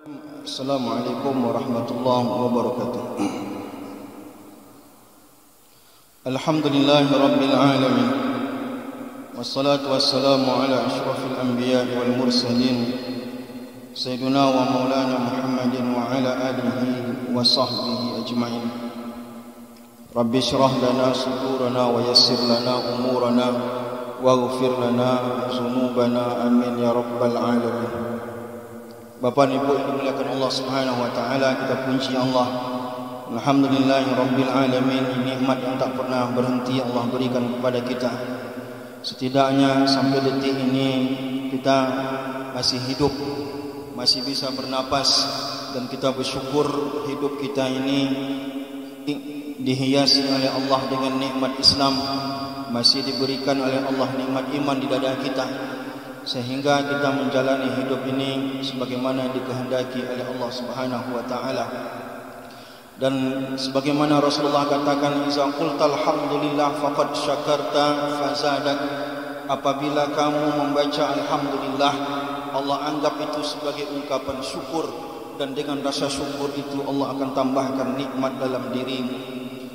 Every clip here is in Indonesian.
Assalamualaikum warahmatullahi wabarakatuh. Alhamdulillahi rabbil alamin. Wassalatu wassalamu ala asyrafil anbiya'i wal mursalin Sayyidina wa maulana Muhammadin wa ala alihi wa sahbihi ajma'in. Rabbi syrah lana sudurana wa yassir lana umurana waghfir lana dzunubana amin ya rabbal alamin. Bapak dan Ibu yang dimuliakan Allah Subhanahu wa taala, kita puji Allah. Alhamdulillahirabbil alamin, nikmat yang tak pernah berhenti Allah berikan kepada kita. Setidaknya sampai detik ini kita masih hidup, masih bisa bernapas, dan kita bersyukur hidup kita ini dihiasi oleh Allah dengan nikmat Islam, masih diberikan oleh Allah nikmat iman di dada kita, sehingga kita menjalani hidup ini sebagaimana dikehendaki oleh Allah Subhanahu wa taala. Dan sebagaimana Rasulullah katakan, iza qultal hamdulillah faqad syakarta fazadak. Apabila kamu membaca alhamdulillah, Allah anggap itu sebagai ungkapan syukur, dan dengan rasa syukur itu Allah akan tambahkan nikmat dalam dirimu.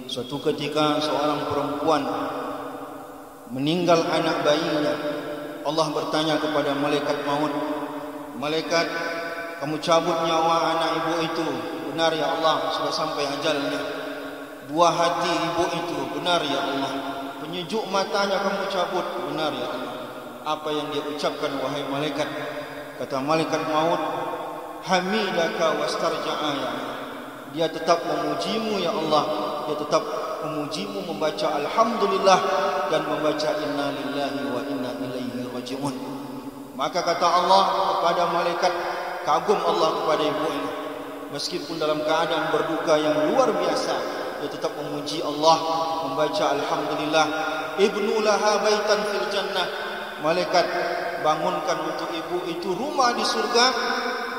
Suatu ketika seorang perempuan meninggal anak bayinya, Allah bertanya kepada malaikat maut, "Malaikat, kamu cabut nyawa anak ibu itu, benar ya Allah, sudah sampai ajalnya. Buah hati ibu itu, benar ya Allah. Penyejuk matanya kamu cabut, benar ya Allah." Apa yang dia ucapkan wahai malaikat? Kata malaikat maut, "Hamidaka wastarja'a ya Allah." Dia tetap memujimu ya Allah, dia tetap memujimu membaca alhamdulillah dan membaca inna lillahi wa inna ilaihi raji'un. Maka kata Allah kepada malaikat, kagum Allah kepada ibu ini. Meskipun dalam keadaan berduka yang luar biasa, dia tetap memuji Allah, membaca alhamdulillah. Ibnu laha baitan fil jannah. Malaikat bangunkan untuk ibu itu rumah di surga.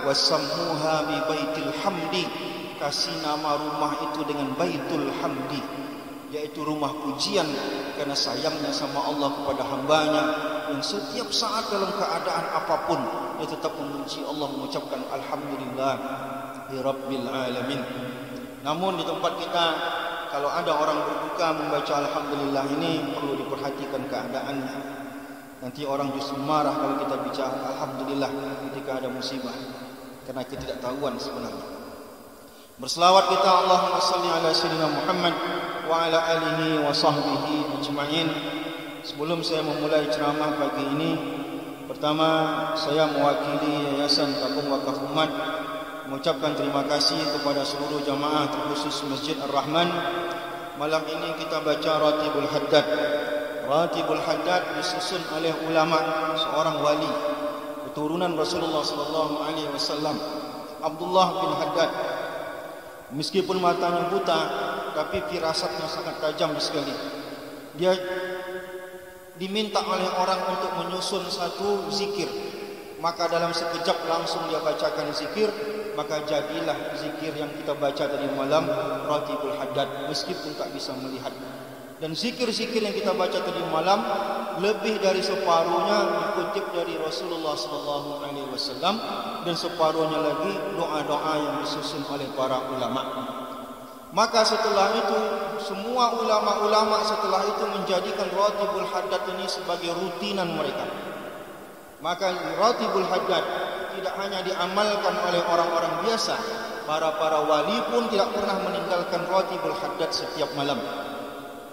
Wasammuha bi baitil hamdi. Kasih nama rumah itu dengan Baitul Hamdi, yaitu rumah pujian, karena sayangnya sama Allah kepada hambanya yang setiap saat dalam keadaan apapun dia tetap memuji Allah, mengucapkan alhamdulillah rabbil alamin. Namun di tempat kita, kalau ada orang berduka membaca alhamdulillah ini perlu diperhatikan keadaannya. Nanti orang justru marah kalau kita bicara alhamdulillah ketika ada musibah, karena ketidaktahuan sebenarnya. Berselawat kita Allahumma salli ala sayyidina Muhammad wa ala alihi wa sahbihi ajma'in. Sebelum saya memulai ceramah pagi ini, pertama saya mewakili Yayasan Tabung Wakaf Umat mengucapkan terima kasih kepada seluruh jamaah, terkhusus Masjid Ar-Rahman. Malam ini kita baca Ratibul Haddad. Ratibul Haddad disusun oleh ulama, seorang wali keturunan Rasulullah sallallahu alaihi wasallam, Abdullah bin Haddad. Meskipun matanya buta, tapi firasatnya sangat tajam sekali. Dia diminta oleh orang untuk menyusun satu zikir, maka dalam sekejap langsung dia bacakan zikir. Maka jadilah zikir yang kita baca tadi malam, Ratibul Haddad, meskipun tak bisa melihat. Dan zikir-zikir yang kita baca tadi malam, lebih dari separuhnya dikutip dari Rasulullah sallallahu alaihi wasallam, dan separuhnya lagi doa-doa yang disusun oleh para ulama. Maka setelah itu, semua ulama-ulama setelah itu menjadikan Ratibul Haddad ini sebagai rutinan mereka. Maka Ratibul Haddad tidak hanya diamalkan oleh orang-orang biasa, para wali pun tidak pernah meninggalkan Ratibul Haddad setiap malam.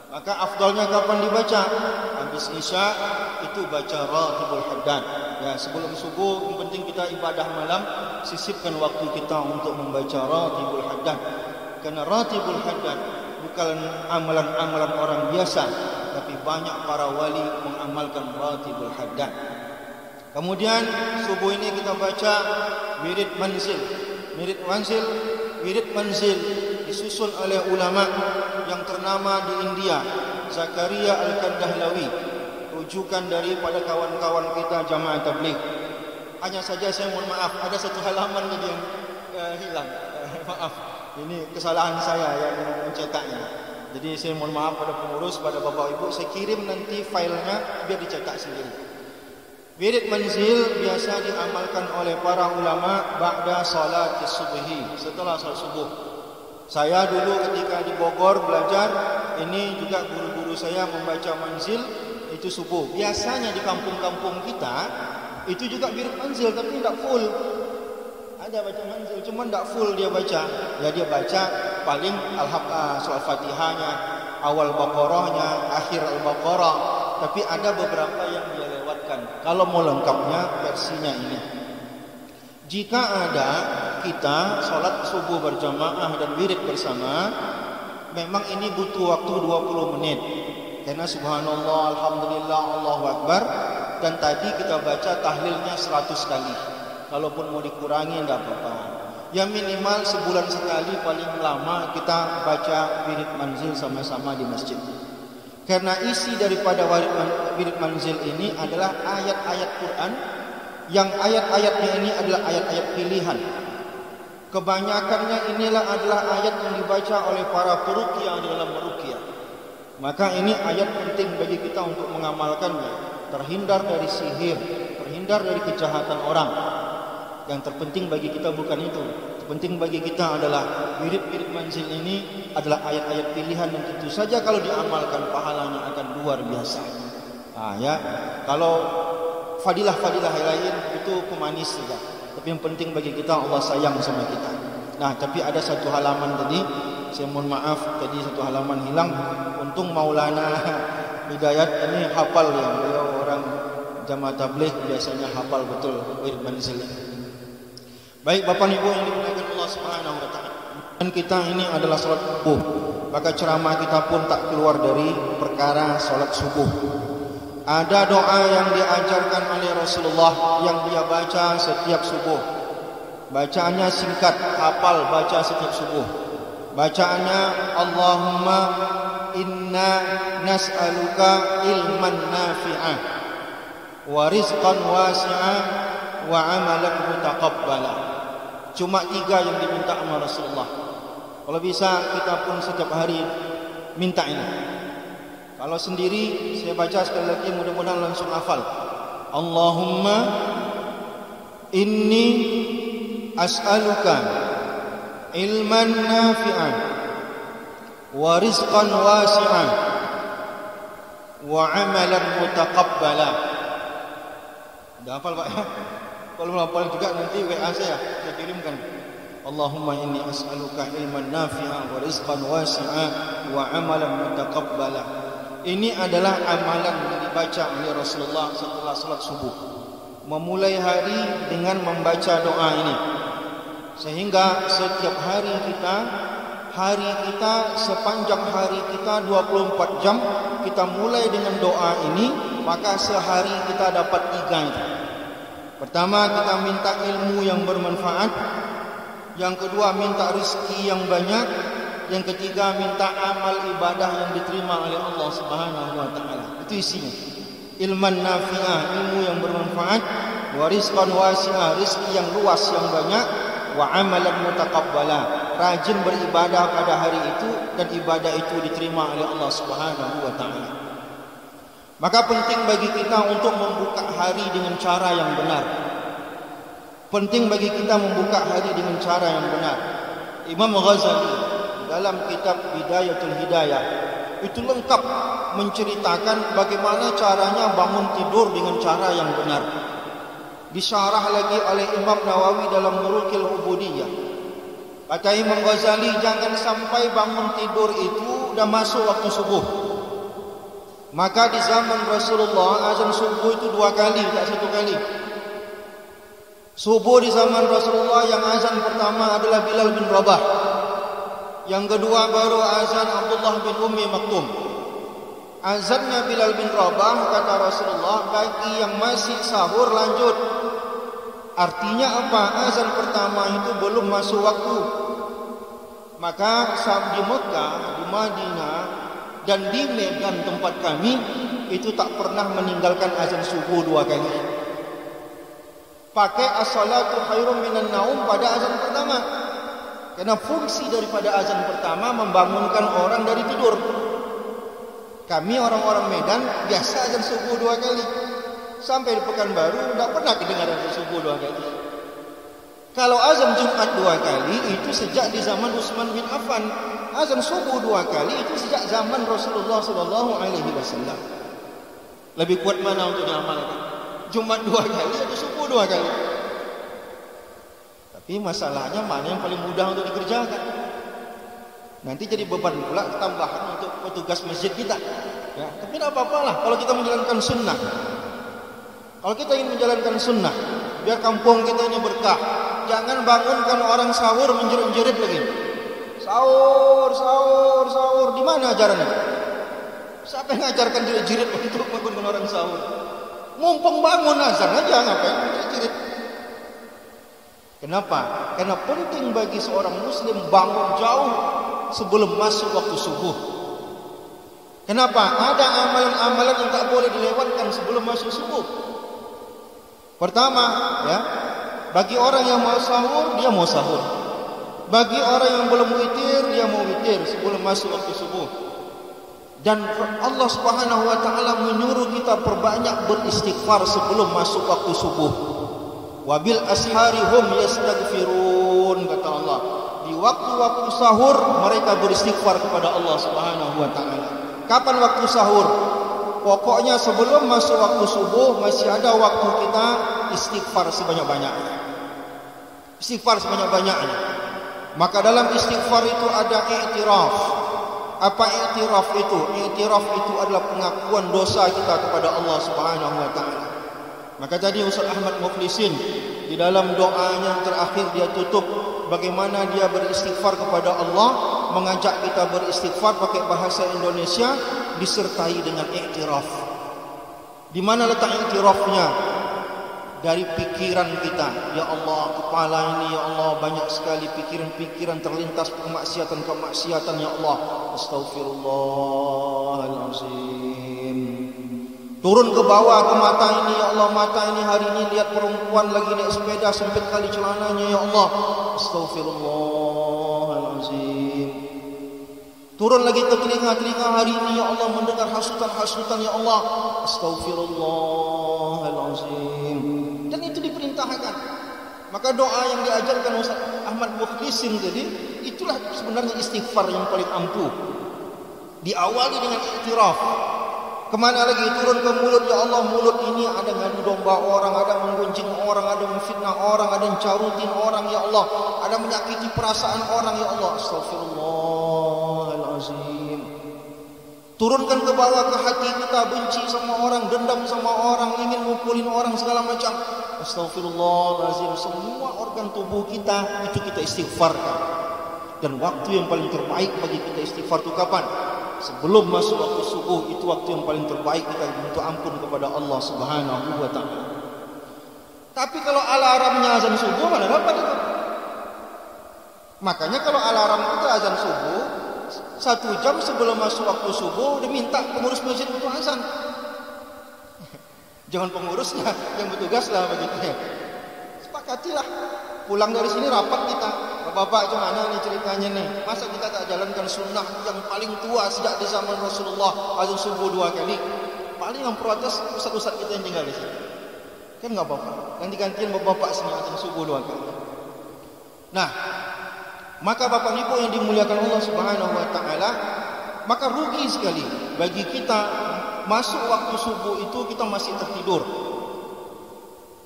Maka afdalnya kapan dibaca? Habis Isya itu baca Ratibul Haddad. Ya, sebelum subuh yang penting kita ibadah malam, sisipkan waktu kita untuk membaca Ratibul Haddad. Karena Ratibul Haddad bukan amalan-amalan orang biasa, tapi banyak para wali mengamalkan Ratibul Haddad. Kemudian subuh ini kita baca Wirid Manzil. Wirid Manzil disusun oleh ulama yang ternama di India, Zakaria Al-Kandahlawi, rujukan daripada kawan-kawan kita jamaah tabligh. Hanya saja saya mohon maaf, ada satu halaman yang hilang. Maaf, ini kesalahan saya yang mencetaknya. Jadi saya mohon maaf pada pengurus, pada bapak ibu, saya kirim nanti filenya biar dicetak sendiri. Wirid manzil biasa diamalkan oleh para ulama ba'da salat subhi, setelah salat subuh. Saya dulu ketika di Bogor belajar, ini juga guru-guru saya membaca manzil itu subuh. Biasanya di kampung-kampung kita itu juga wirid manzil tapi tidak full. Ada baca manzil, cuma tidak full dia baca. Ya dia baca paling surah Fatihahnya, awal Baqarahnya, akhir Al-Baqarah. Tapi ada beberapa yang dia lewatkan. Kalau mau lengkapnya versinya ini. Jika ada kita sholat subuh berjamaah dan wirid bersama, memang ini butuh waktu 20 menit. Karena subhanallah, alhamdulillah, Allahu Akbar. Dan tadi kita baca tahlilnya 100 kali. Kalaupun mau dikurangi tidak apa-apa. Ya minimal sebulan sekali paling lama kita baca wirid manzil sama-sama di masjid. Karena isi daripada wirid manzil ini adalah ayat-ayat Quran, yang ayat-ayatnya ini adalah ayat-ayat pilihan. Kebanyakannya inilah adalah ayat yang dibaca oleh para peruqyah dalam meruqyah. Maka ini ayat penting bagi kita untuk mengamalkannya, terhindar dari sihir, terhindar dari kejahatan orang. Yang terpenting bagi kita bukan itu. Penting bagi kita adalah wirid-wirid manzil ini adalah ayat-ayat pilihan dan tentu saja kalau diamalkan pahalanya akan luar biasa. Ya, kalau fadilah-fadilah lain itu pemanis saja. Tapi yang penting bagi kita Allah sayang sama kita. Nah, tapi ada satu halaman tadi, saya mohon maaf tadi satu halaman hilang. Untung Maulana Hidayat ini hafal ya. Beliau orang jamaah tabligh biasanya hafal betul wirid manzil. Baik Bapak Ibu yang dimuliakan Allah Subhanahu wa taala. Dan kita ini adalah salat subuh. Maka ceramah kita pun tak keluar dari perkara salat subuh. Ada doa yang diajarkan oleh Rasulullah yang dia baca setiap subuh. Bacaannya singkat, hafal baca setiap subuh. Bacaannya Allahumma inna nas'aluka ilman nafi'ah wa rizqan wasi'ah wa amalan mutaqabbala. Cuma 3 yang diminta sama Rasulullah. Kalau bisa kita pun setiap hari minta ini. Kalau sendiri saya baca sekali lagi mudah-mudahan langsung hafal. Allahumma inni as'aluka ilman nafi'an wa rizqan wasi'an wa amalan mutaqabbala. Dah hafal Pak ya? Kalau hafal juga nanti WA saya kirimkan. Allahumma inni as'aluka ilman nafi'an wa rizqan wasi'an wa amalan mutaqabbala. Ini adalah amalan yang dibaca oleh Rasulullah setelah salat subuh. Memulai hari dengan membaca doa ini. Sehingga setiap hari kita sepanjang hari kita 24 jam kita mulai dengan doa ini, maka sehari kita dapat 3 itu. Pertama kita minta ilmu yang bermanfaat. Yang kedua minta rezeki yang banyak. Yang ketiga minta amal ibadah yang diterima oleh Allah Subhanahu wa taala. Itu isinya. Ilman nafi'ah, ilmu yang bermanfaat, wa rizqan wasi'ah, rezeki yang luas yang banyak, wa amalan mutaqabbala, rajin beribadah pada hari itu dan ibadah itu diterima oleh Allah Subhanahu wa taala. Maka penting bagi kita untuk membuka hari dengan cara yang benar. Penting bagi kita membuka hari dengan cara yang benar. Imam Ghazali dalam kitab Bidayatul Hidayah itu lengkap menceritakan bagaimana caranya bangun tidur dengan cara yang benar. Disyarah lagi oleh Imam Nawawi dalam Nurul Ubudiyah. Kata Imam Ghazali, jangan sampai bangun tidur itu udah masuk waktu subuh. Maka di zaman Rasulullah azan subuh itu 2 kali, tak 1 kali. Subuh di zaman Rasulullah yang azan pertama adalah Bilal bin Rabah. Yang kedua baru azan Abdullah bin Ummi Maktum. Azannya Bilal bin Rabah kata Rasulullah bagi yang masih sahur lanjut. Artinya apa? Azan pertama itu belum masuk waktu. Maka saat di Mekah, di Madinah dan di Medan tempat kami itu tak pernah meninggalkan azan subuh 2 kali. Pakai as-salatu khairum minan naum pada azan pertama. Karena fungsi daripada azan pertama membangunkan orang dari tidur. Kami orang-orang Medan biasa azan subuh 2 kali. Sampai di Pekanbaru tidak pernah kedengaran subuh 2 kali. Kalau azan Jumat 2 kali itu sejak di zaman Utsman bin Affan. Azan subuh 2 kali itu sejak zaman Rasulullah sallallahu alaihi wasallam. Lebih kuat mana untuk diamalkan? Jumat 2 kali atau subuh 2 kali? Tapi masalahnya mana yang paling mudah untuk dikerjakan? Nanti jadi beban pula tambahan untuk petugas masjid kita. Ya, tapi tidak apa-apalah kalau kita menjalankan sunnah. Kalau kita ingin menjalankan sunnah, biar kampung kita ini berkah. Jangan bangunkan orang sahur menjerit-jerit lagi. Sahur, sahur, sahur. Di mana ajarannya? Siapa yang mengajarkan jerit-jerit untuk bangunkan orang sahur? Mumpung bangun azan aja, ngapain jerit-jerit? Kenapa? Karena penting bagi seorang muslim bangun jauh sebelum masuk waktu subuh. Kenapa? Ada amalan-amalan yang tak boleh dilewatkan sebelum masuk subuh. Pertama, ya, bagi orang yang mau sahur, dia mau sahur. Bagi orang yang belum witir, dia mau witir sebelum masuk waktu subuh. Dan Allah Subhanahu wa taala menyuruh kita perbanyak beristighfar sebelum masuk waktu subuh. Wabil ashari hum yastaghfirun, kata Allah. Di waktu-waktu sahur mereka beristighfar kepada Allah Subhanahu wa taala. Kapan waktu sahur? Pokoknya sebelum masuk waktu subuh masih ada waktu kita istighfar sebanyak-banyaknya. Istighfar sebanyak-banyaknya. Maka dalam istighfar itu ada i'tiraf. Apa i'tiraf itu? I'tiraf itu adalah pengakuan dosa kita kepada Allah Subhanahu wa taala. Maka tadi Ustaz Ahmad Muflisin di dalam doanya yang terakhir dia tutup bagaimana dia beristighfar kepada Allah, mengajak kita beristighfar pakai bahasa Indonesia disertai dengan i'tiraf. Di mana letak i'tirafnya? Dari pikiran kita. Ya Allah, kepala ini ya Allah banyak sekali pikiran-pikiran terlintas kemaksiatan-kemaksiatan ya Allah. Astaghfirullahalazim. Turun ke bawah ke mata ini ya Allah, mata ini hari ini lihat perempuan lagi naik sepeda sempit kali celananya ya Allah. Astaghfirullahalazim. Turun lagi ke telinga-telinga hari ini ya Allah, mendengar hasutan-hasutan ya Allah. Astaghfirullahalazim. Dan itu diperintahkan. Maka doa yang diajarkan Ustaz Ahmad Muflisin tadi, itulah sebenarnya istighfar yang paling ampuh. Diawali dengan iktiraf. Kemana lagi? Turun ke mulut ya Allah. Mulut ini ada ngadu domba orang, ada menggunjing orang, ada memfitnah orang, ada mencarutin orang ya Allah, ada menyakiti perasaan orang ya Allah. Astaghfirullahalazim. Turunkan ke bawah ke hati kita, benci sama orang, dendam sama orang, ingin mukulin orang segala macam. Astaghfirullahalazim. Semua organ tubuh kita itu kita istighfarkan. Dan waktu yang paling terbaik bagi kita istighfar itu kapan? Sebelum masuk waktu subuh. Itu waktu yang paling terbaik kita minta ampun kepada Allah Subhanahu wa taala. Tapi kalau alarmnya azan subuh mana dapat itu? Makanya kalau alarm kita azan subuh 1 jam sebelum masuk waktu subuh diminta pengurus masjid untuk azan. Jangan pengurusnya, yang bertugas lah begitu. Sepakatilah. Pulang dari sini rapat kita. Bapak macam mana nih ceritanya nih? Masa kita tak jalankan sunnah yang paling tua sejak di zaman Rasulullah azan subuh 2 kali? Paling yang protes ustaz-ustaz kita yang tinggal di sini. Kan enggak apa-apa. Ganti-gantian bapak-bapak sini azan subuh 2 kali. Nah, maka Bapak Ibu yang dimuliakan Allah Subhanahu wa taala, maka rugi sekali bagi kita masuk waktu subuh itu kita masih tertidur.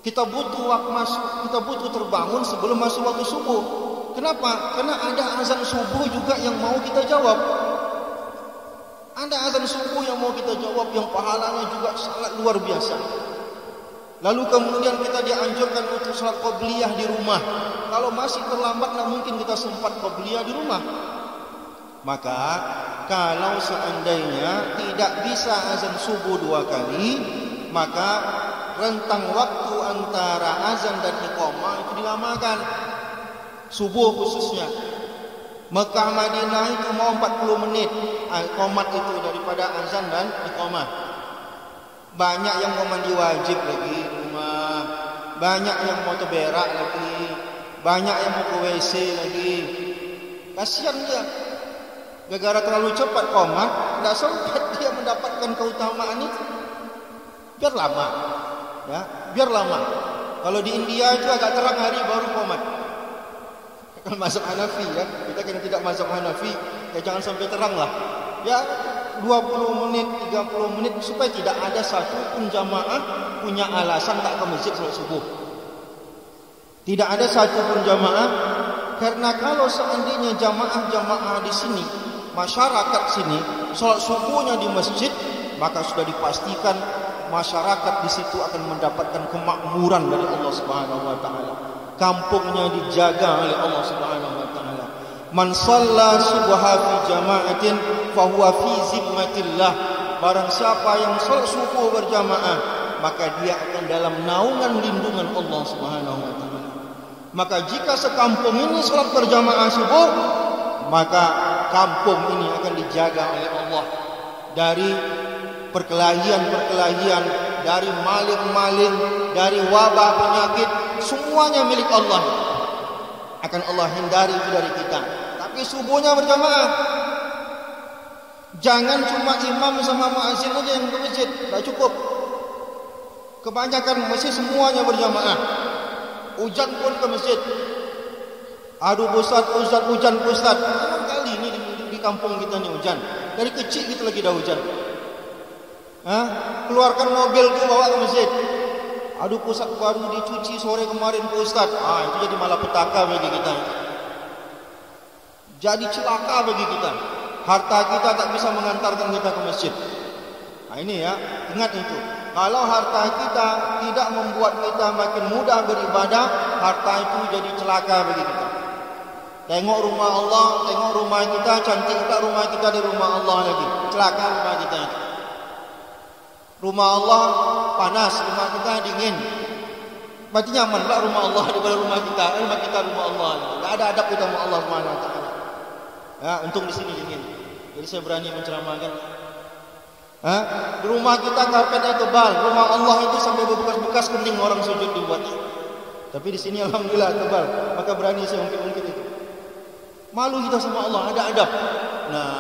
Kita butuh waktu masuk, kita butuh terbangun sebelum masuk waktu subuh. Kenapa? Karena ada azan subuh juga yang mau kita jawab. Ada azan subuh yang mau kita jawab yang pahalanya juga sangat luar biasa. Lalu kemudian kita dianjurkan untuk salat qabliyah di rumah. Kalau masih terlambat, tak mungkin kita sempat qabliyah di rumah. Maka kalau seandainya tidak bisa azan subuh 2 kali, maka rentang waktu antara azan dan iqamah itu dilamakan. Subuh khususnya. Mekah Madinah itu mau 40 menit iqamah itu daripada azan dan iqamah. Banyak yang mau mandi wajib lagi di rumah, banyak yang mau berak lagi, banyak yang mau ke WC lagi. Kasihan dia. Gara-gara terlalu cepat qomat, tidak sempat dia mendapatkan keutamaan itu. Biar lama. Ya, biar lama. Kalau di India itu agak terang hari baru qomat. Kalau mazhab Hanafi ya, kita kena tidak mazhab Hanafi, ya jangan sampai terang lah. Ya 20 menit, 30 menit supaya tidak ada satu pun jamaah punya alasan tak ke masjid salat subuh. Tidak ada satu pun jamaah, karena kalau seandainya jamaah di sini, masyarakat sini salat subuhnya di masjid, maka sudah dipastikan masyarakat di situ akan mendapatkan kemakmuran dari Allah Subhanahu wa taala. Kampungnya dijaga oleh Allah Subhanahu wa taala. Man shalla subha fi jama'atin fa huwa fi zimmatillah. Barang siapa yang salat subuh berjamaah, maka dia akan dalam naungan lindungan Allah Subhanahu wa taala. Maka jika sekampung ini salat berjamaah subuh, maka kampung ini akan dijaga oleh Allah dari perkelahian, dari maling-maling, dari wabah penyakit, semuanya milik Allah. Akan Allah hindari itu dari kita. Tapi subuhnya berjamaah. Jangan cuma imam sama muazzin aja yang ke masjid, tak cukup. Kebanyakan masjid semuanya berjamaah. Hujan pun ke masjid. Aduh Ustaz, hujan Ustaz. Memang kali ini di kampung kita ni hujan. Dari kecil kita lagi dah hujan. Keluarkan mobil tu bawa ke masjid. Aduh Ustaz, baru dicuci sore kemarin Ustaz. Itu jadi malapetaka bagi kita. Jadi celaka bagi kita. Harta kita tak bisa mengantarkan kita ke masjid. Ini ya, ingat itu. Kalau harta kita tidak membuat kita makin mudah beribadah, harta itu jadi celaka bagi kita. Tengok rumah Allah, tengok rumah kita, cantik tak rumah kita di rumah Allah lagi. Celaka rumah kita itu. Rumah Allah panas, rumah kita dingin. Berarti nyaman pula rumah Allah daripada rumah kita. Rumah kita rumah Allah. Tak ada adab kita sama Allah Subhanahu wa taala. Ya, untung di sini dingin. Jadi saya berani menceramahkan. Di rumah kita karpetnya tebal, rumah Allah itu sampai bekas-bekas kening orang sujud dibuat. Tapi di sini alhamdulillah tebal, maka berani saya ungkit-ungkit itu. Malu kita sama Allah, ada adab. Nah,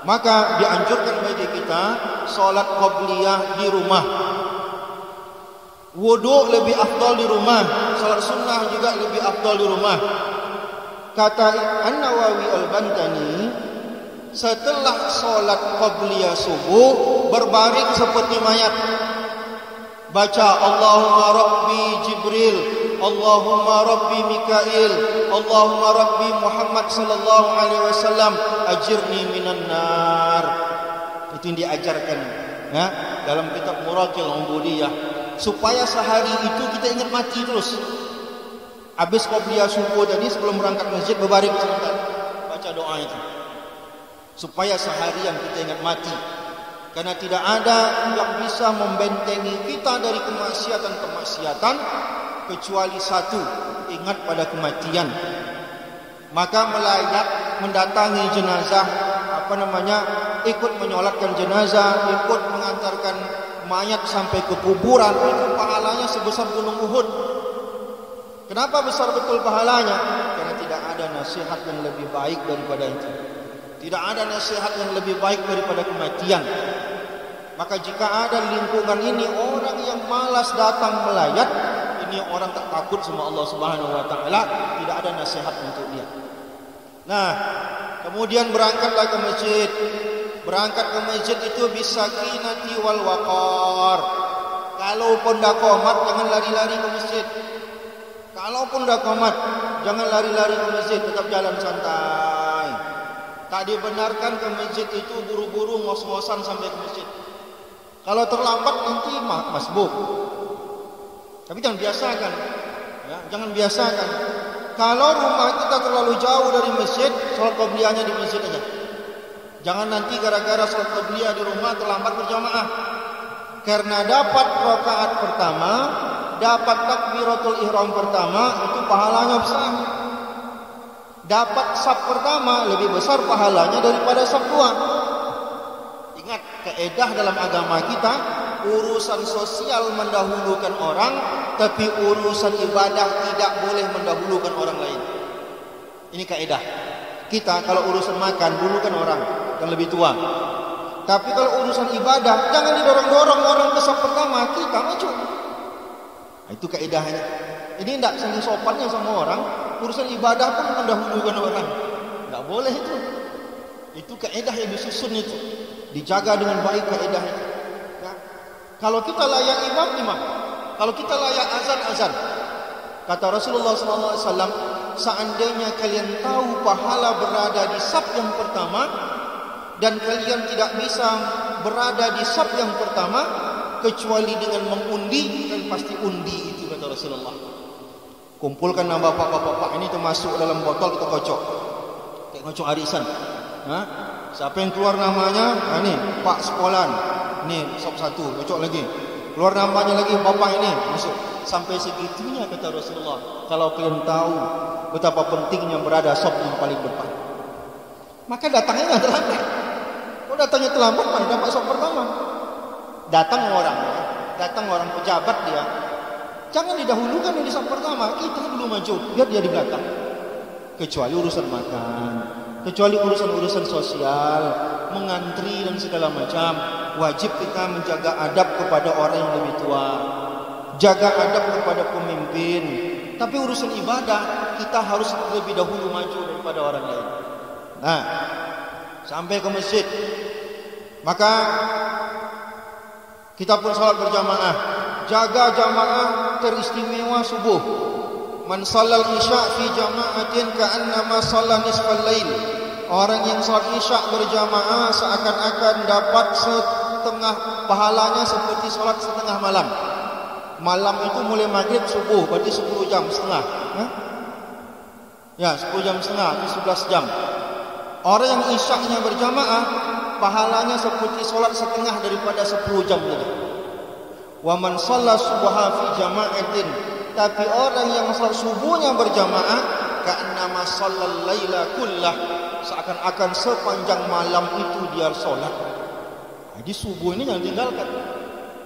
maka dianjurkan bagi kita solat qabliyah di rumah. Wudu lebih afdal di rumah, solat sunnah juga lebih afdal di rumah. Kata An-Nawawi Al-Bantani, setelah solat qabliyah subuh berbaring seperti mayat, baca Allahumma Rabbi Jibril, Allahumma Rabbi Mikail, Allahumma Rabbi Muhammad sallallahu alaihi wasallam, ajirni minan nar. Itu yang diajarkan ya dalam kitab Muraqil Ubudiyah, supaya sehari itu kita ingat mati terus. Habis qabliyah subuh tadi sebelum berangkat masjid berbaring sebentar, baca doa itu. Supaya seharian kita ingat mati. Karena tidak ada yang bisa membentengi kita dari kemaksiatan-kemaksiatan kecuali satu, ingat pada kematian. Maka melayat mendatangi jenazah, ikut menyolatkan jenazah, ikut mengantarkan mayat sampai ke kuburan, itu pahalanya sebesar gunung Uhud. Kenapa besar betul pahalanya? Karena tidak ada nasihat yang lebih baik daripada itu. Tidak ada nasihat yang lebih baik daripada kematian. Maka jika ada di lingkungan ini orang yang malas datang melayat, ini orang tak takut sama Allah Subhanahu wa taala, tidak ada nasihat untuk dia. Nah, kemudian berangkatlah ke masjid. Berangkat ke masjid itu bisakinati wal waqar. Kalaupun dah qomat jangan lari-lari ke masjid. Kalaupun dah qomat jangan lari-lari ke masjid, tetap jalan santai. Tak dibenarkan ke masjid itu buru-buru ngos-ngosan sampai ke masjid. Kalau terlambat nanti masbuk. Tapi jangan biasakan. Ya, jangan biasakan. Kalau rumah kita terlalu jauh dari masjid, salat qabliyahnya di masjid aja. Jangan nanti gara-gara salat qabliyah di rumah terlambat berjamaah. Karena dapat rakaat pertama, dapat takbiratul ihram pertama, itu pahalanya besar. Dapat saf pertama lebih besar pahalanya daripada saf dua. Ingat, kaedah dalam agama kita, urusan sosial mendahulukan orang, tapi urusan ibadah tidak boleh mendahulukan orang lain. Ini kaedah. Kita kalau urusan makan dulukan orang yang lebih tua. Tapi kalau urusan ibadah jangan didorong-dorong orang ke saf pertama, kita maju. Itu kaedahnya. Ini tidak saling sopannya sama orang, urusan ibadah pun mendahulukan orang. Tidak boleh itu. Itu kaedah yang disusun itu. Dijaga dengan baik kaedah itu. Ya. Kalau kita layak imam, imam. Kalau kita layak azan, azan. Kata Rasulullah SAW, seandainya kalian tahu pahala berada di saf yang pertama dan kalian tidak bisa berada di saf yang pertama kecuali dengan mengundi, dan pasti undi itu, kata Rasulullah. Kumpulkan nama bapak-bapak ini termasuk dalam botol, kita kocok. Kayak kocok arisan. Siapa yang keluar namanya? Ini Pak Sekolan. Ini sop 1, kocok lagi. Keluar namanya lagi, bapak ini masuk. Sampai segitunya, kata Rasulullah. Kalau kalian tahu betapa pentingnya berada sop yang paling depan, maka datangnya nggak terlambat. Kalau datangnya terlambat, mana dapat sop pertama? Datang orang pejabat dia, jangan didahulukan yang di sop pertama. Kita dulu maju, biar dia di belakang. Kecuali urusan makan, kecuali urusan-urusan sosial, mengantri dan segala macam, wajib kita menjaga adab kepada orang yang lebih tua, jaga adab kepada pemimpin. Tapi urusan ibadah kita harus lebih dahulu maju daripada orang lain. Nah, sampai ke masjid, maka kita pun salat berjamaah. Jaga jamaah, teristimewa subuh. Man shallal isya fi jama'atin ka'annama shalla nisfal lail. Orang yang salat isya berjamaah seakan-akan dapat setengah pahalanya seperti salat setengah malam. Malam itu mulai maghrib subuh, berarti 10 jam setengah. Ya, 10 jam setengah, itu 11 jam. Orang yang isyaknya berjamaah, pahalanya seperti solat setengah daripada 10 jam tadi. Wa man shalla subha fi jama'atin, tapi orang yang salat subuhnya berjamaah, ka'annama shallal laila kullah, seakan-akan sepanjang malam itu dia salat. Jadi subuh ini jangan tinggalkan.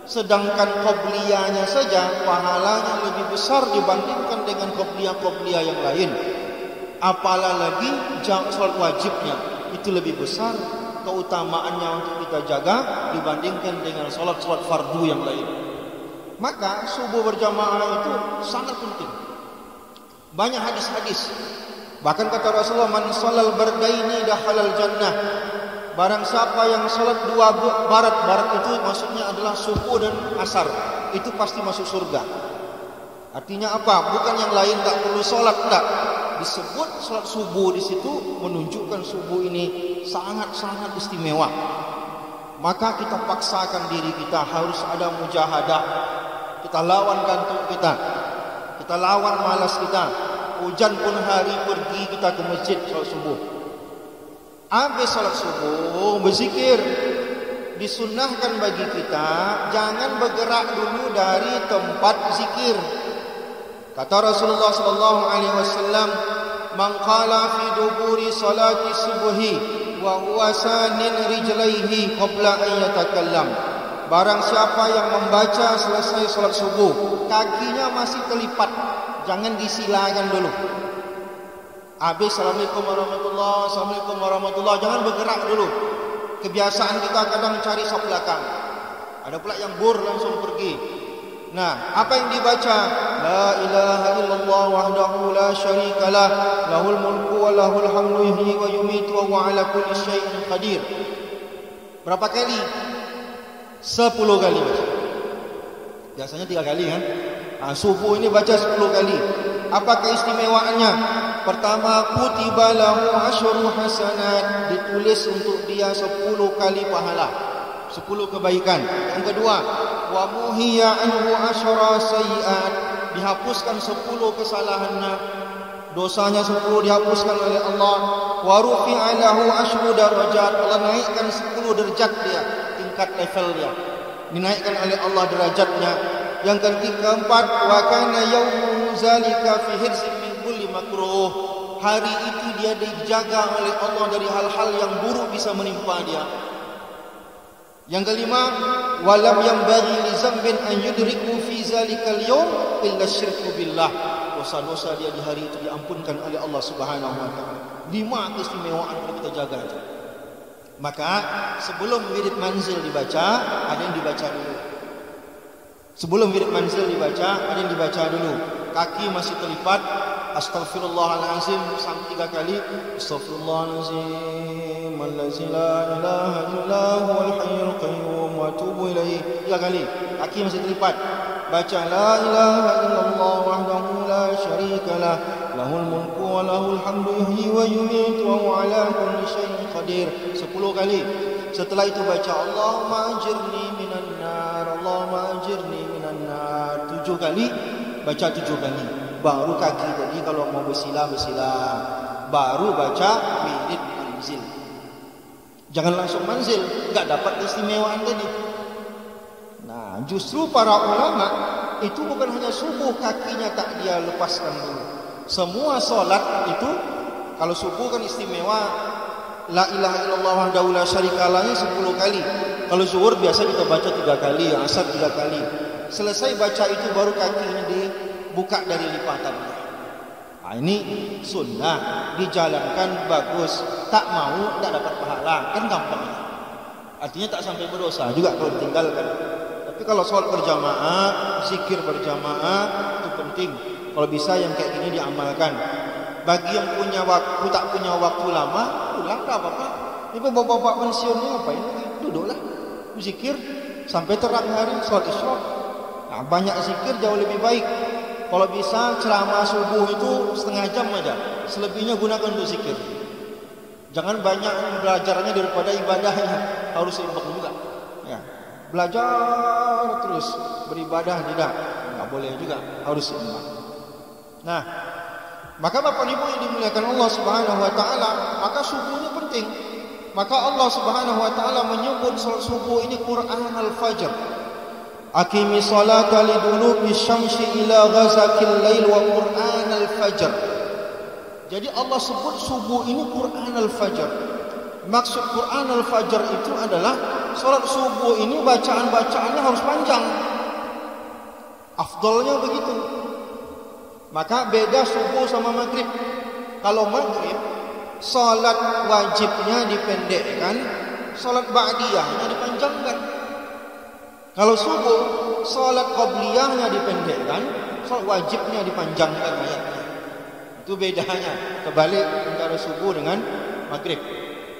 Sedangkan qobliyahnya saja pahalanya lebih besar dibandingkan dengan qobliyah-qobliyah yang lain. Apalagi salat wajibnya itu lebih besar keutamaannya untuk kita jaga dibandingkan dengan salat-salat fardu yang lain. Maka subuh berjamaah itu sangat penting. Banyak hadis-hadis. Bahkan kata Rasulullah, man shallal bardaini dakhalal jannah. Barang siapa yang salat dua barat itu maksudnya adalah subuh dan asar, itu pasti masuk surga. Artinya apa? Bukan yang lain tak perlu salat, enggak. Disebut salat subuh di situ menunjukkan subuh ini sangat-sangat istimewa. Maka kita paksakan diri kita, harus ada mujahadah. Kita lawan kantuk kita, kita lawan malas kita. Hujan pun hari pergi kita ke masjid salat subuh. Habis salat subuh berzikir. Disunnahkan bagi kita jangan bergerak dulu dari tempat zikir. Kata Rasulullah sallallahu alaihi wasallam, "Man qala fi duburi salati subhi wa huwa sanin rijlaihi qabla an yatakallam." Barang siapa yang membaca selesai salat subuh, kakinya masih terlipat, jangan disilakan dulu. Habis Assalamualaikum warahmatullahi, Assalamualaikum warahmatullahi, jangan bergerak dulu. Kebiasaan kita kadang cari saf belakang. Ada pula yang bur langsung pergi. Nah, apa yang dibaca? La ilaha illallah wahdahu la syarikalah, lahul mulku wa lahul hamdu yuhyi wa yumitu wa huwa ala kulli syai'in qadir. Berapa kali? 10 kali baca. Biasanya 3 kali kan? Subuh ini baca 10 kali. Apa keistimewaannya? Pertama, kutiba lahu asyru hasanat, ditulis untuk dia 10 kali pahala, 10 kebaikan. Yang kedua, wa muhiya anhu asyra sayiat, dihapuskan 10 kesalahannya, dosanya 10 dihapuskan oleh Allah. Wa rufi'a lahu asyru darajat, Allah naikkan 10 derajat dia, tingkat level dia, dinaikkan oleh Allah derajatnya. Yang keempat, wa kana yaumu zalika fi hirsin min kulli makruh, hari itu dia dijaga oleh Allah dari hal-hal yang buruk bisa menimpa dia. Yang kelima, walam yanbaghi li dzambin an yudriku fi zalikal yaum illa syirku billah, dosa-dosa dia di hari itu diampunkan oleh Allah Subhanahu wa taala. 5 keistimewaan yang kita jaga itu. Maka sebelum wirid manzil dibaca, ada yang dibaca dulu. Sebelum wirid manzil dibaca, ada yang dibaca dulu. Kaki masih terlipat, astaghfirullahalazim sampai 3 kali. Astaghfirullahalazim, allazi la ilaha illa huwal hayyul qayyum wa atubu ilaihi. 3 kali. Kaki masih terlipat. Baca la ilaha illallah wahdahu la syarika lah, lahul mulku wa lahul hamdu yuhyi wa yumiitu wa huwa ala kulli syai'in qadir. 10 kali. Setelah itu baca Allahumma ajirni minan nar, Allahumma ajirni minan nar. 7 kali, baca 7 kali. Baru kaki. Jadi kalau mau bersila, baru baca wirid manzil. Jangan langsung manzil, enggak dapat keistimewaan tadi. Nah, justru para ulama itu bukan hanya subuh kakinya tak dia lepaskan dulu. Semua solat itu, kalau subuh kan istimewa, la ilaha illallah wahdahu la syarikalahnya 10 kali. Kalau zuhur biasa kita baca 3 kali, asar 3 kali. Selesai baca itu baru kakinya dibuka dari lipatannya. Nah, ini sunnah, dijalankan bagus. Tak mau tak dapat pahala, kan gampang. Artinya tak sampai berdosa juga kalau ditinggalkan. Tapi kalau sholat berjamaah, zikir berjamaah itu penting. Kalau bisa yang kayak gini diamalkan. Bagi yang punya waktu, tak punya waktu lama, pulang tak apa-apa. Ini bapak-bapak pensiunnya ngapain lagi? Duduklah, zikir sampai terang hari, sholat isyraq. Nah, banyak zikir jauh lebih baik. Kalau bisa ceramah subuh itu setengah jam aja. Selebihnya gunakan untuk zikir. Jangan banyak belajarnya daripada ibadahnya. Harus seimbang juga. Ya. Belajar terus, beribadah tidak. Enggak boleh juga, harus seimbang. Nah, maka Bapak Ibu yang dimuliakan Allah Subhanahu wa taala, maka subuhnya penting. Maka Allah Subhanahu wa taala menyebut salat subuh ini Quran al-Fajr. Aqimi sholata liduluki syamsi ila ghazaqil lail wa Quran al-Fajr. Jadi Allah sebut subuh ini Quran al-Fajr. Maksud Quran al-Fajr itu adalah salat subuh ini bacaan-bacaannya harus panjang. Afdalnya begitu. Maka beda subuh sama maghrib. Kalau maghrib, salat wajibnya dipendekkan, salat ba'diyahnya dipanjangkan. Kalau subuh, salat qabliyahnya dipendekkan, salat wajibnya dipanjangkan ayatnya. Itu bedanya, kebalik antara subuh dengan maghrib.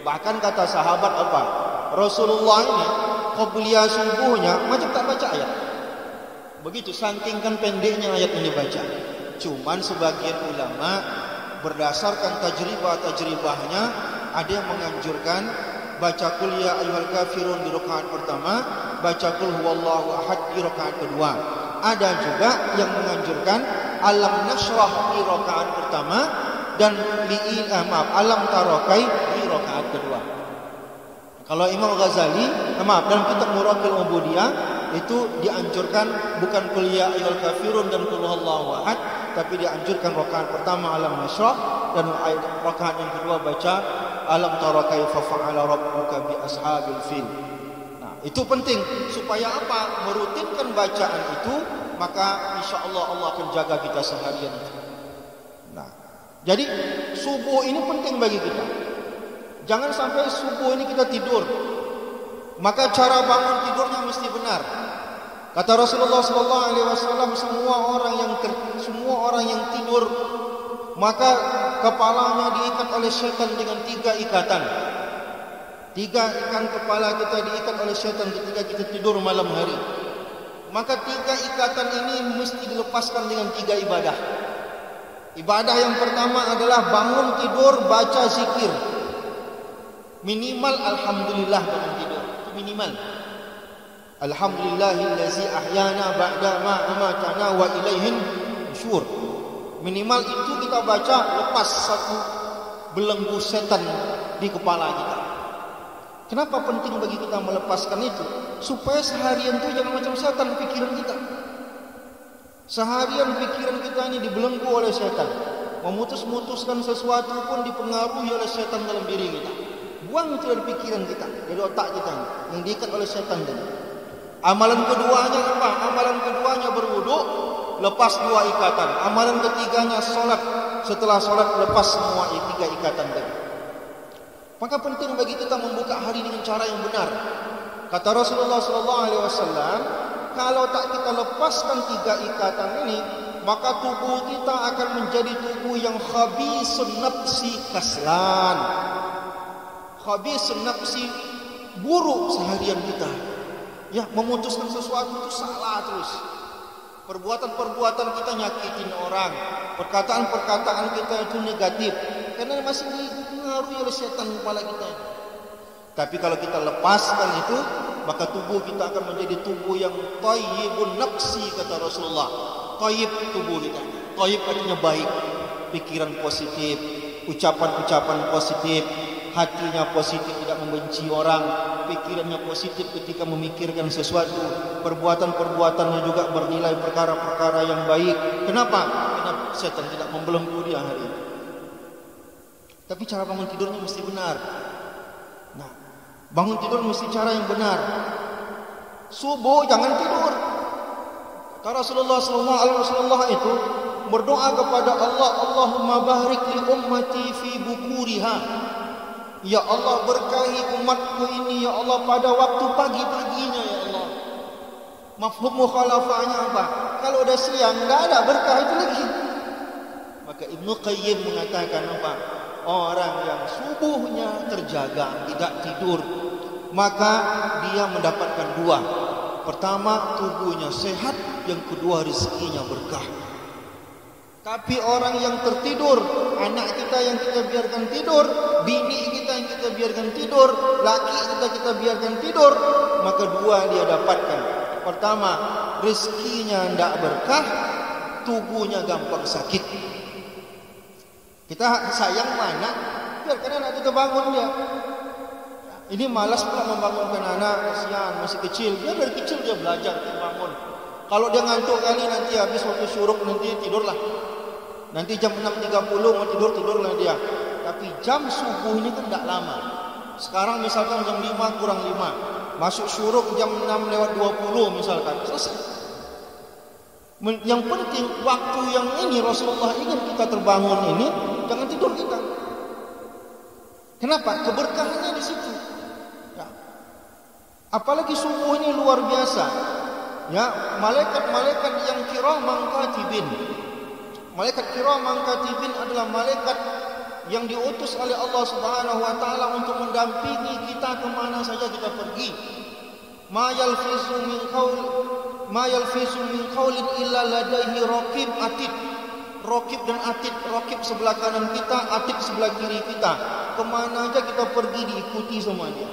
Bahkan kata sahabat apa? Rasulullah ini qabliyah subuhnya macam tak baca ayat. Begitu saking kan pendeknya ayat yang dibaca. Cuman sebagian ulama berdasarkan tajribah-tajribahnya ada yang menganjurkan baca qul ya ayyuhal kafirun di rakaat pertama, baca qul huwallahu ahad di rakaat kedua. Ada juga yang menganjurkan alam nashrah di rakaat pertama dan alam tarokai di rakaat kedua. Kalau Imam Ghazali, dalam kitab Muraqil Ubudiyah itu dianjurkan bukan qul ya ayyuhal kafirun dan qul huwallahu ahad, tapi dianjurkan rakaat pertama alam nashrah dan rakaat yang kedua baca alam tara kaifa fa'ala rabbuka bi ashabil fil. Nah, itu penting supaya apa? Merutinkan bacaan itu, maka insyaallah Allah akan jaga kita seharian itu. Nah, jadi subuh ini penting bagi kita. Jangan sampai subuh ini kita tidur. Maka cara bangun tidurnya mesti benar. Kata Rasulullah sallallahu alaihi wasallam, semua orang yang tidur maka kepalanya diikat oleh syaitan dengan 3 ikatan. 3 ikan kepala kita diikat oleh syaitan ketika kita tidur malam hari. Maka 3 ikatan ini mesti dilepaskan dengan 3 ibadah. Ibadah yang pertama adalah bangun tidur baca zikir. Minimal alhamdulillah bangun tidur. Itu minimal. Alhamdulillahillazi ahyana ba'da ma amatana wa ilaihin nusyur. Minimal itu kita baca, lepas satu belenggu setan di kepala kita. Kenapa penting bagi kita melepaskan itu? Supaya seharian itu jangan macam setan pikiran kita. Seharian pikiran kita ini dibelenggu oleh setan. Memutuskan sesuatu pun dipengaruhi oleh setan dalam diri kita. Buang itu dari pikiran kita, dari otak kita ini, yang diikat oleh setan tadi. Amalan keduanya apa? Amalan keduanya berwudu, lepas 2 ikatan. Amalan ketiganya solat. Setelah solat lepas semua 3 ikatan tadi. Maka penting bagi kita membuka hari dengan cara yang benar. Kata Rasulullah sallallahu alaihi wasallam, kalau tak kita lepaskan 3 ikatan ini, maka tubuh kita akan menjadi tubuh yang khabisun nafsi kaslan. Khabisun nafsi, buruk seharian kita. Ya, memutuskan sesuatu itu salah terus. Perbuatan-perbuatan kita nyakitin orang, perkataan-perkataan kita itu negatif, karena masih dipengaruhi oleh setan kepala kita. Tapi kalau kita lepaskan itu, maka tubuh kita akan menjadi tubuh yang thayyibun nafsi, kata Rasulullah. Thayyib tubuh kita. Thayyib artinya baik, pikiran positif, ucapan-ucapan positif, hatinya positif, tidak membenci orang, pikirannya positif ketika memikirkan sesuatu, perbuatan-perbuatannya juga bernilai perkara-perkara yang baik. Kenapa? Karena setan tidak membelenggu dia hari ini. Tapi cara bangun tidurnya mesti benar. Nah, bangun tidur mesti cara yang benar. Subuh jangan tidur. Kata Rasulullah SAW itu berdoa kepada Allah, Allahumma barik li ummati fi bukuriha. Ya Allah, berkahi umatku ini ya Allah pada waktu pagi-paginya ya Allah. Mafhum mukhalafahnya apa? Kalau udah siang enggak ada berkah itu lagi. Maka Ibnu Qayyim mengatakan apa? Orang yang subuhnya terjaga, tidak tidur, maka dia mendapatkan 2. Pertama, tubuhnya sehat, yang kedua rezekinya berkah. Tapi orang yang tertidur, anak kita yang kita biarkan tidur, bini kita yang kita biarkan tidur, laki kita biarkan tidur, maka 2 dia dapatkan. Pertama, rezekinya tidak berkah, tubuhnya gampang sakit. Kita sayang mana? Biarkan anak kita bangun dia. Ini malas pula membangunkan anak, kasihan masih kecil. Dia dari kecil dia belajar bangun. Kalau dia ngantuk kali nanti habis waktu syuruk nanti tidurlah. Nanti jam 6.30 mau tidurlah dia. Tapi jam subuh ini kan tidak lama. Sekarang misalkan jam 5 kurang 5. Masuk syuruk jam 6:20 misalkan. Selesai. Yang penting waktu yang ini Rasulullah ingin kita terbangun ini, jangan tidur kita. Kenapa? Keberkahannya di situ. Ya. Apalagi subuh ini luar biasa. Ya, malaikat-malaikat yang kiraman katibin. Malaikat kiraman katibin adalah malaikat yang diutus oleh Allah Subhanahu wa taala untuk mendampingi kita kemana saja kita pergi. Ma yalfizu min qaulin illa ladaihi raqib atid. Raqib dan atid, raqib sebelah kanan kita, atid sebelah kiri kita. Kemana aja kita pergi diikuti sama dia.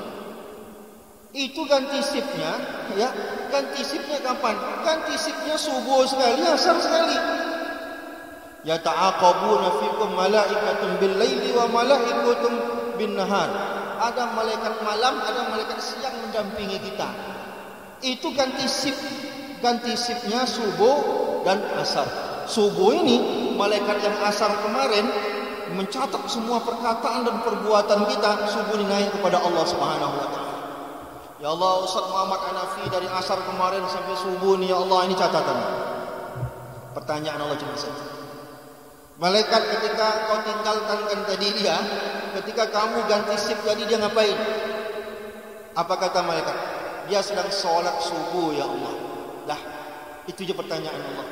Itu ganti shiftnya, ya. Ganti shiftnya kapan? Ganti shiftnya subuh sekali, asar sekali. Ya ta'aqabuna fikum malaikatun bil laili wa malaikatun bin nahar. Ada malaikat malam, ada malaikat siang mendampingi kita. Itu ganti shift. Ganti shiftnya subuh dan asar. Subuh ini malaikat yang asar kemarin mencatat semua perkataan dan perbuatan kita. Subuh ini naik kepada Allah Subhanahu wa taala. Ya Allah, Ustaz Muhammad Hanafi dari asar kemarin sampai subuh ni ya Allah, ini catatan. Pertanyaan Allah cuma satu. Malaikat ketika kau tinggalkan tadi dia, ketika kamu ganti shift tadi dia ngapain? Apa kata malaikat? Dia sedang sholat subuh ya Allah. Lah, itu je pertanyaan Allah.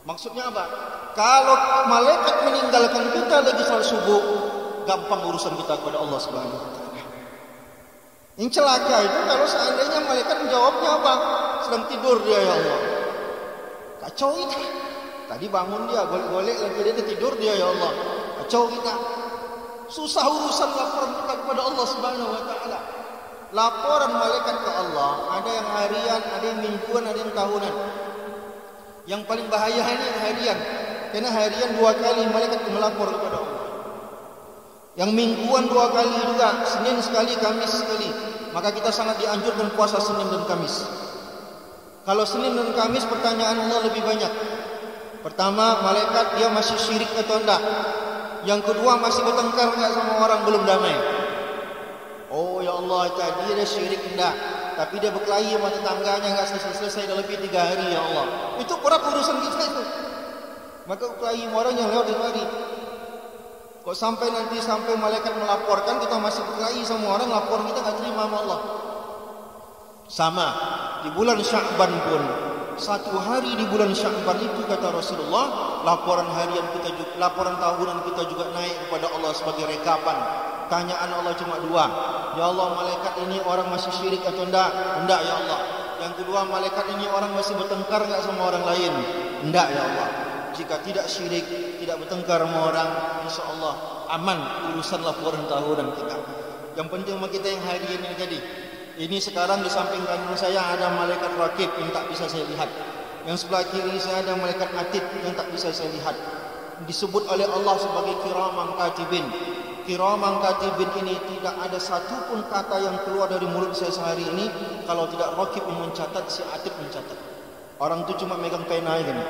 Maksudnya apa? Kalau malaikat meninggalkan kita lagi sholat subuh, gampang urusan kita kepada Allah Subhanahu wa taala. Yang celaka itu kalau seandainya malaikat menjawabnya apa? Sedang tidur dia ya Allah. Kacau itu. Tadi bangun dia, golek-golek lagi dia tidur dia ya Allah. Kacau kita. Susah urusan laporan kita kepada Allah Subhanahu wa taala. Laporan malaikat ke Allah, ada yang harian, ada yang mingguan, ada yang tahunan. Yang paling bahaya ini yang harian. Karena harian 2 kali malaikat melapor kepada Allah. Yang mingguan 2 kali juga, Senin sekali, Kamis sekali. Maka kita sangat dianjurkan puasa Senin dan Kamis. Kalau Senin dan Kamis pertanyaan Allah lebih banyak. Pertama, malaikat dia masih syirik atau enggak? Yang kedua, masih bertengkar enggak sama orang belum damai? Oh ya Allah, tadi dia syirik enggak, tapi dia berkelahi sama tetangganya enggak selesai dah lebih 3 hari ya Allah. Itu berat urusan kita itu. Maka berkelahi sama orang yang lewat hari. Kok sampai nanti sampai malaikat melaporkan kita masih berkelahi sama orang, laporan kita enggak terima sama Allah. Sama. di bulan Sya'ban pun, satu hari di bulan Sya'ban itu kata Rasulullah, laporan harian kita juga, laporan tahunan kita juga naik kepada Allah sebagai rekapan. Tanyaan Allah cuma dua. Ya Allah, malaikat ini orang masih syirik atau enggak? Enggak ya Allah. Yang kedua, malaikat ini orang masih bertengkar enggak sama orang lain? Enggak ya Allah. Jika tidak syirik, tidak bertengkar sama orang, insya-Allah aman urusan laporan tahunan kita. Yang penting sama kita yang hari ini jadi. Ini sekarang di samping kanan saya ada malaikat rakib yang tak bisa saya lihat. Yang sebelah kiri saya ada malaikat atid yang tak bisa saya lihat. Disebut oleh Allah sebagai kiraman katibin. Kiraman katibin ini tidak ada satu pun kata yang keluar dari mulut saya sehari ini kalau tidak rakib yang mencatat, si atid mencatat. Orang itu cuma megang pena aja nih.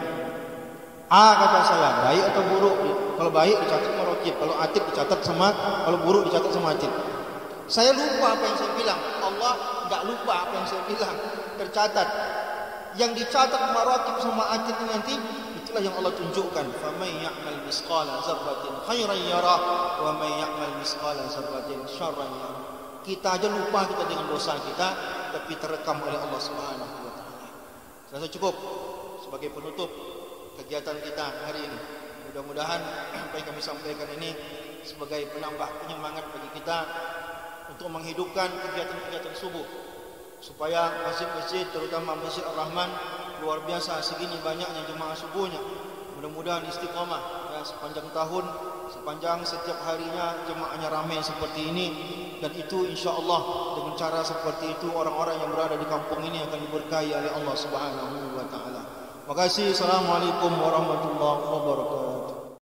Kata saya, baik atau buruk? Kalau baik dicatat sama rakib, kalau atid dicatat sama, kalau buruk dicatat sama atid. Saya lupa apa yang saya bilang. Allah enggak lupa apa yang saya bilang. Tercatat. Yang dicatat sama rakib sama atid nanti, itulah yang Allah tunjukkan. Faman ya'mal misqala dzarratin khairan yarah wa man ya'mal misqala dzarratin syarran yarah. Kita aja lupa kita dengan dosa kita, tapi terekam oleh Allah Subhanahu wa taala. Saya cukup sebagai penutup kegiatan kita hari ini. Mudah-mudahan apa yang kami sampaikan ini sebagai penambah penyemangat bagi kita untuk menghidupkan kegiatan-kegiatan subuh, supaya masjid-masjid terutama Masjid Ar-Rahman luar biasa segini banyaknya jemaah subuhnya. Mudah-mudahan istiqamah ya, sepanjang tahun, sepanjang setiap harinya jemaahnya ramai seperti ini, dan itu insya-Allah dengan cara seperti itu orang-orang yang berada di kampung ini akan diberkahi oleh Allah Subhanahu wa taala. Terima kasih. Assalamualaikum warahmatullahi wabarakatuh.